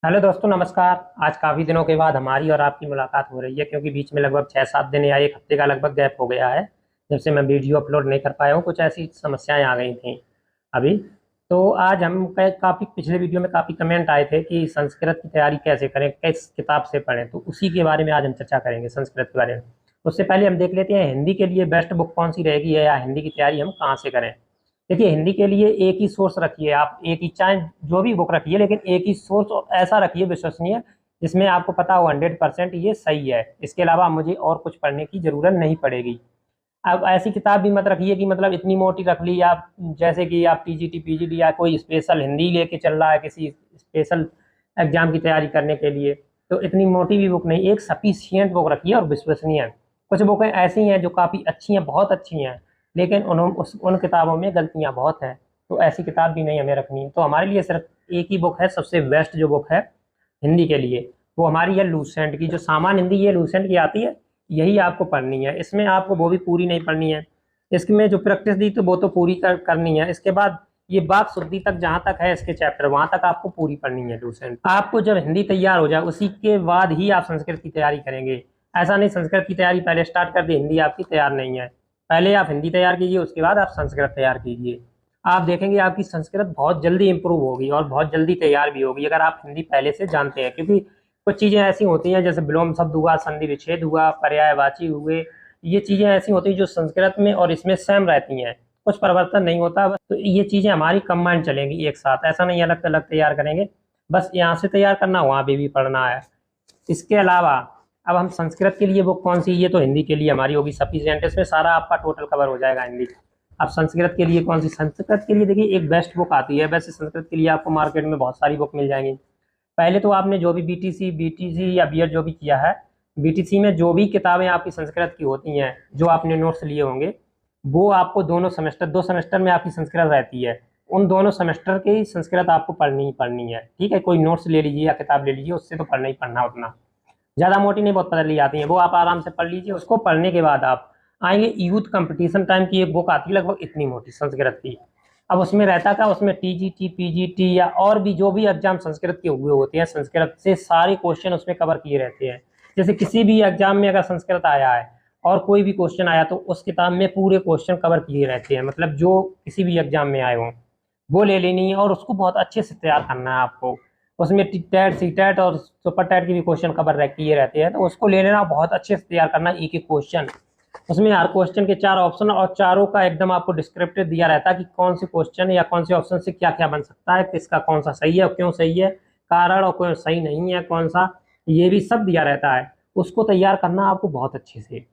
Hello दोस्तों, नमस्कार। आज काफ़ी दिनों के बाद हमारी और आपकी मुलाकात हो रही है, क्योंकि बीच में लगभग 6-7 दिन या एक हफ्ते का लगभग गैप हो गया है जब से मैं वीडियो अपलोड नहीं कर पाया हूँ। कुछ ऐसी समस्याएं आ गई थी अभी। तो आज हम काफ़ी पिछले वीडियो में काफ़ी कमेंट आए थे कि संस्कृत की तैयारी कैसे करें, किस किताब से पढ़ें, तो उसी के बारे में आज हम चर्चा करेंगे, संस्कृत के बारे में। उससे पहले हम देख लेते हैं हिंदी के लिए बेस्ट बुक कौन सी रहेगी या हिंदी की तैयारी हम कहाँ से करें। देखिए, हिंदी के लिए एक ही सोर्स रखिए आप, एक ही, चाहे जो भी बुक रखिए, लेकिन एक ही सोर्स ऐसा रखिए विश्वसनीय, जिसमें आपको पता हो 100% ये सही है। इसके अलावा मुझे और कुछ पढ़ने की ज़रूरत नहीं पड़ेगी। अब ऐसी किताब भी मत रखिए कि मतलब इतनी मोटी रख ली आप, जैसे कि आप टीजीटी पीजीटी या कोई स्पेशल हिंदी लेके चल रहा है किसी स्पेशल एग्जाम की तैयारी करने के लिए, तो इतनी मोटी भी बुक नहीं, एक सफिशियंट बुक रखिए और विश्वसनीय। कुछ बुकें ऐसी हैं जो काफ़ी अच्छी हैं, बहुत अच्छी हैं, लेकिन उन किताबों में गलतियाँ बहुत हैं, तो ऐसी किताब भी नहीं हमें रखनी है। तो हमारे लिए सिर्फ एक ही बुक है, सबसे बेस्ट जो बुक है हिंदी के लिए, वो हमारी है लूसेंट की। जो सामान्य हिंदी ये लूसेंट की आती है, यही आपको पढ़नी है। इसमें आपको वो भी पूरी नहीं पढ़नी है, इसमें जो प्रैक्टिस दी तो वो तो पूरी करनी है। इसके बाद ये बात शुद्धि तक जहाँ तक है इसके चैप्टर, वहाँ तक आपको पूरी पढ़नी है लूसेंट। आपको जब हिंदी तैयार हो जाए उसी के बाद ही आप संस्कृत की तैयारी करेंगे। ऐसा नहीं संस्कृत की तैयारी पहले स्टार्ट कर दी, हिंदी आपकी तैयार नहीं है। पहले आप हिंदी तैयार कीजिए, उसके बाद आप संस्कृत तैयार कीजिए। आप देखेंगे आपकी संस्कृत बहुत जल्दी इंप्रूव होगी और बहुत जल्दी तैयार भी होगी, अगर आप हिंदी पहले से जानते हैं। क्योंकि कुछ चीज़ें ऐसी होती हैं, जैसे विलोम शब्द हुआ, संधि विच्छेद हुआ, पर्यायवाची हुए, ये चीज़ें ऐसी होती हैं जो संस्कृत में और इसमें सेम रहती हैं, कुछ परिवर्तन नहीं होता। बस तो ये चीज़ें हमारी कंबाइन चलेंगी एक साथ, ऐसा नहीं अलग अलग तैयार करेंगे। बस यहाँ से तैयार करना, वहाँ भी पढ़ना है। इसके अलावा अब हम संस्कृत के लिए बुक कौन सी, ये तो हिंदी के लिए हमारी होगी सफिशियंट, इसमें सारा आपका टोटल कवर हो जाएगा हिंदी। अब संस्कृत के लिए कौन सी, संस्कृत के लिए देखिए एक बेस्ट बुक आती है। वैसे संस्कृत के लिए आपको मार्केट में बहुत सारी बुक मिल जाएंगी। पहले तो आपने जो भी बीटीसी या बीएड जो भी किया है, बीटीसी में जो भी किताबें आपकी संस्कृत की होती हैं, जो आपने नोट्स लिए होंगे, वो आपको दोनों सेमेस्टर, 2 सेमेस्टर में आपकी संस्कृत रहती है, उन दोनों सेमेस्टर की संस्कृत आपको पढ़नी ही पढ़नी है। ठीक है, कोई नोट्स ले लीजिए या किताब ले लीजिए, उससे तो पढ़ना ही पढ़ना उतना। ज़्यादा मोटी नहीं, बहुत पतली आती हैं, वो आप आराम से पढ़ लीजिए। उसको पढ़ने के बाद आप आएंगे यूथ कंपटीशन टाइम की एक बुक आती है लगभग इतनी मोटी संस्कृत की। अब उसमें रहता क्या, उसमें टीजीटी पीजीटी या और भी जो भी एग्जाम संस्कृत के हुए होते हैं, संस्कृत से सारे क्वेश्चन उसमें कवर किए रहते हैं। जैसे किसी भी एग्जाम में अगर संस्कृत आया है और कोई भी क्वेश्चन आया, तो उस किताब में पूरे क्वेश्चन कवर किए रहते हैं, मतलब जो किसी भी एग्जाम में आए हों वो ले लेनी है और उसको बहुत अच्छे से तैयार करना है आपको। उसमें टेट सी टेट और सुपर टेट के भी क्वेश्चन कवर किए रहते हैं, तो उसको ले लेना, बहुत अच्छे से तैयार करना एक एक क्वेश्चन। उसमें हर क्वेश्चन के 4 ऑप्शन और चारों का एकदम आपको डिस्क्रिप्टिव दिया रहता है कि कौन से क्वेश्चन या कौन से ऑप्शन से क्या क्या बन सकता है, किसका कौन सा सही है और क्यों सही है, कारण और कौन सही नहीं है कौन सा, ये भी सब दिया रहता है। उसको तैयार करना आपको बहुत अच्छे से,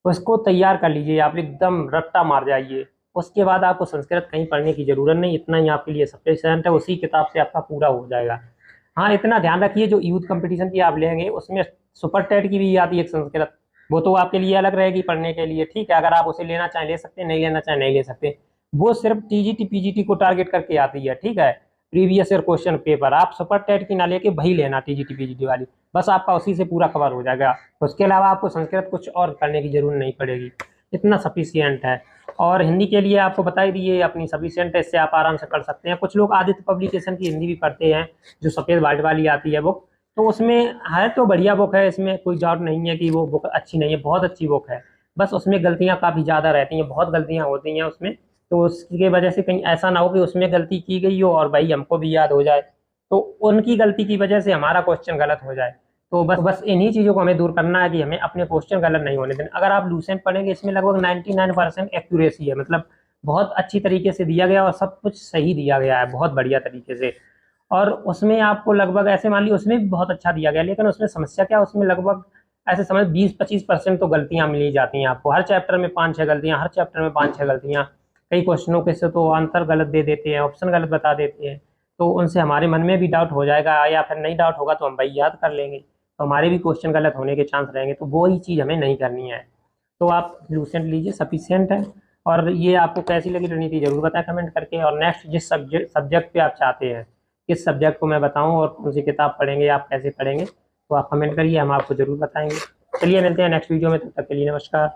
उसको तैयार कर लीजिए आप, एकदम रट्टा मार जाइए। उसके बाद आपको संस्कृत कहीं पढ़ने की ज़रूरत नहीं, इतना ही आपके लिए सफिशिएंट है, उसी किताब से आपका पूरा हो जाएगा। हाँ, इतना ध्यान रखिए, जो यूथ कंपटीशन की आप लेंगे उसमें सुपर टेट की भी आती है एक संस्कृत, वो तो आपके लिए अलग रहेगी पढ़ने के लिए। ठीक है, अगर आप उसे लेना चाहें ले सकते हैं, नहीं लेना चाहें नहीं ले सकते। वो सिर्फ टीजीटी पीजीटी को टारगेट करके आती है। ठीक है, प्रीवियस ईयर क्वेश्चन पेपर आप सुपर टेट की ना लेके वही लेना, टीजीटी पीजीटी वाली, बस आपका उसी से पूरा कवर हो जाएगा। उसके अलावा आपको संस्कृत कुछ और करने की जरूरत नहीं पड़ेगी, इतना सफिशियंट है। और हिंदी के लिए आपको बता ही दिए अपनी सफिशियंट है, इससे आप आराम से कर सकते हैं। कुछ लोग आदित्य पब्लिकेशन की हिंदी भी पढ़ते हैं, जो सफ़ेद वाइट वाली आती है बुक, तो उसमें है तो बढ़िया बुक है, इसमें कोई डाउट नहीं है कि वो बुक अच्छी नहीं है, बहुत अच्छी बुक है। बस उसमें गलतियाँ काफ़ी ज़्यादा रहती हैं, बहुत गलतियाँ होती हैं उसमें, तो उसकी वजह से कहीं ऐसा ना हो कि उसमें गलती की गई हो और भाई हमको भी याद हो जाए, तो उनकी गलती की वजह से हमारा क्वेश्चन गलत हो जाए। तो बस इन्हीं चीज़ों को हमें दूर करना है कि हमें अपने क्वेश्चन गलत नहीं होने देना। अगर आप लूसेंट पढ़ेंगे, इसमें लगभग 99% एक्यूरेसी है, मतलब बहुत अच्छी तरीके से दिया गया और सब कुछ सही दिया गया है, बहुत बढ़िया तरीके से। और उसमें आपको लगभग ऐसे मान लीजिए उसमें भी बहुत अच्छा दिया गया, लेकिन उसमें समस्या क्या है, उसमें लगभग ऐसे समझ 20-25% तो गलतियाँ मिल ही जाती हैं आपको। हर चैप्टर में 5-6 गलतियाँ, हर चैप्टर में 5-6 गलतियाँ, कई क्वेश्चनों के से तो आंसर गलत दे देते हैं, ऑप्शन गलत बता देते हैं, तो उनसे हमारे मन में भी डाउट हो जाएगा, या फिर नहीं डाउट होगा तो हम भाई याद कर लेंगे, तो हमारे भी क्वेश्चन गलत होने के चांस रहेंगे, तो वो ही चीज़ हमें नहीं करनी है। तो आप लूसेंट लीजिए, सफिशियंट है। और ये आपको कैसी लगी रणनीति जरूर बताएं कमेंट करके। और नेक्स्ट जिस सब्जेक्ट पे आप चाहते हैं, किस सब्जेक्ट को मैं बताऊं और कौन सी किताब पढ़ेंगे, आप कैसे पढ़ेंगे, तो आप कमेंट करिए, हम आपको जरूर बताएंगे। चलिए मिलते हैं नेक्स्ट वीडियो में, तब तक के लिए नमस्कार।